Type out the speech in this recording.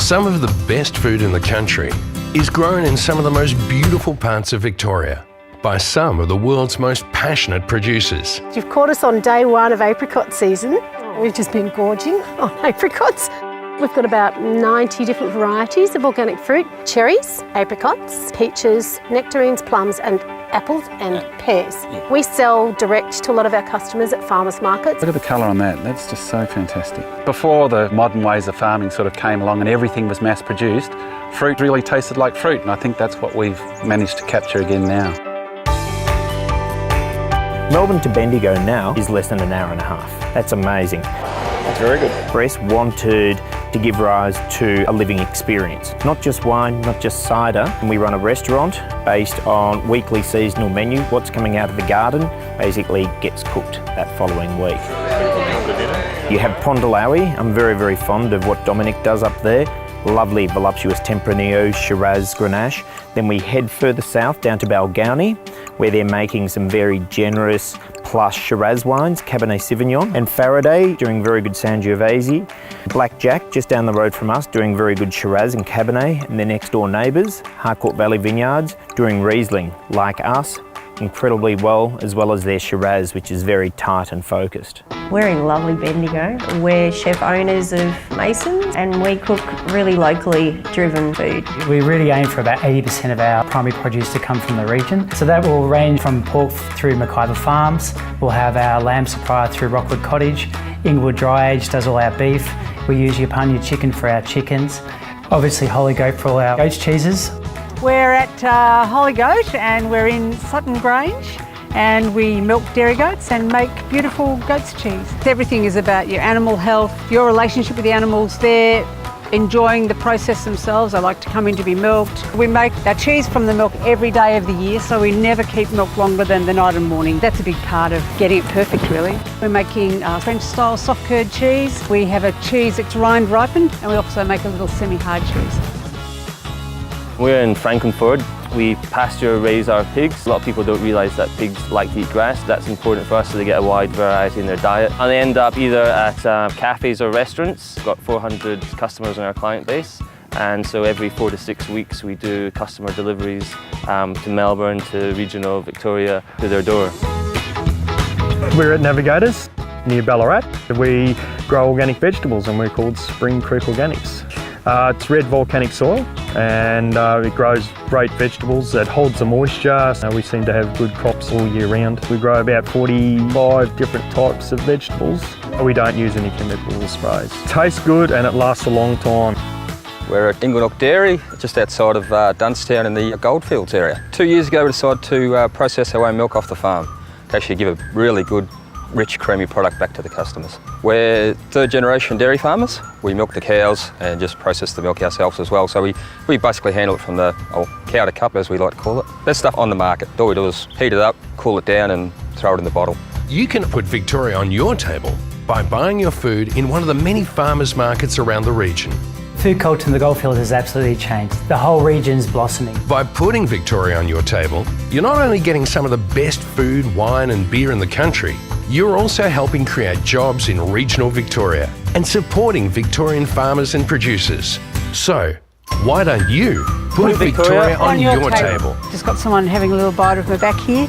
Some of the best food in the country is grown in some of the most beautiful parts of Victoria by some of the world's most passionate producers. You've caught us on day one of apricot season. We've just been gorging on apricots. We've got about 90 different varieties of organic fruit: cherries, apricots, peaches, nectarines, plums and apples and pears. We sell direct to a lot of our customers at farmers markets. Look at the colour on that, that's just so fantastic. Before the modern ways of farming sort of came along and everything was mass produced, fruit really tasted like fruit, and I think that's what we've managed to capture again now. Melbourne to Bendigo now is less than an hour and a half. That's amazing. That's very good. Press wanted to give rise to a living experience. Not just wine, not just cider. And we run a restaurant based on weekly seasonal menu. What's coming out of the garden basically gets cooked that following week. You have Pondleowie. I'm very, very fond of what Dominic does up there. Lovely, voluptuous Tempranillo, Shiraz, Grenache. Then we head further south down to Balgownie, where they're making some very generous plush Shiraz wines, Cabernet Sauvignon, and Faraday doing very good Sangiovese. Blackjack, just down the road from us, doing very good Shiraz and Cabernet, and their next door neighbours, Harcourt Valley Vineyards, doing Riesling, like us, incredibly well as their Shiraz, which is very tight and focused. We're in lovely Bendigo. We're chef owners of Masons and we cook really locally driven food. We really aim for about 80% of our primary produce to come from the region. So that will range from pork through McIver Farms. We'll have our lamb supplier through Rockwood Cottage. Inglewood Dry Age does all our beef. We use Yapanya chicken for our chickens. Obviously Holy Goat for all our goat's cheeses. We're at Holy Goat and we're in Sutton Grange, and we milk dairy goats and make beautiful goat's cheese. Everything is about your animal health, your relationship with the animals. They're enjoying the process themselves. They like to come in to be milked. We make our cheese from the milk every day of the year, so we never keep milk longer than the night and morning. That's a big part of getting it perfect, really. We're making French-style soft curd cheese. We have a cheese that's rind ripened, and we also make a little semi-hard cheese. We're in Franklinford. We pasture raise our pigs. A lot of people don't realise that pigs like to eat grass. That's important for us so they get a wide variety in their diet. And they end up either at cafes or restaurants. We've got 400 customers in our client base. And so every 4 to 6 weeks we do customer deliveries to Melbourne, to regional Victoria, to their door. We're at Navigators near Ballarat. We grow organic vegetables and we're called Spring Creek Organics. It's red volcanic soil and it grows great vegetables. It holds the moisture. We seem to have good crops all year round. We grow about 45 different types of vegetables. We don't use any chemicals or sprays. It tastes good and it lasts a long time. We're at Tinga Dog Dairy, just outside of Dunstown in the Goldfields area. 2 years ago we decided to process our own milk off the farm to actually give a really good, rich, creamy product back to the customers. We're third generation dairy farmers. We milk the cows and just process the milk ourselves as well. So we basically handle it from the cow to cup, as we like to call it. There's stuff on the market. All we do is heat it up, cool it down and throw it in the bottle. You can put Victoria on your table by buying your food in one of the many farmers markets around the region. Food culture in the Goldfields has absolutely changed. The whole region's blossoming. By putting Victoria on your table, you're not only getting some of the best food, wine and beer in the country, you're also helping create jobs in regional Victoria and supporting Victorian farmers and producers. So, why don't you put Victoria on your table? Just got someone having a little bite of my back here.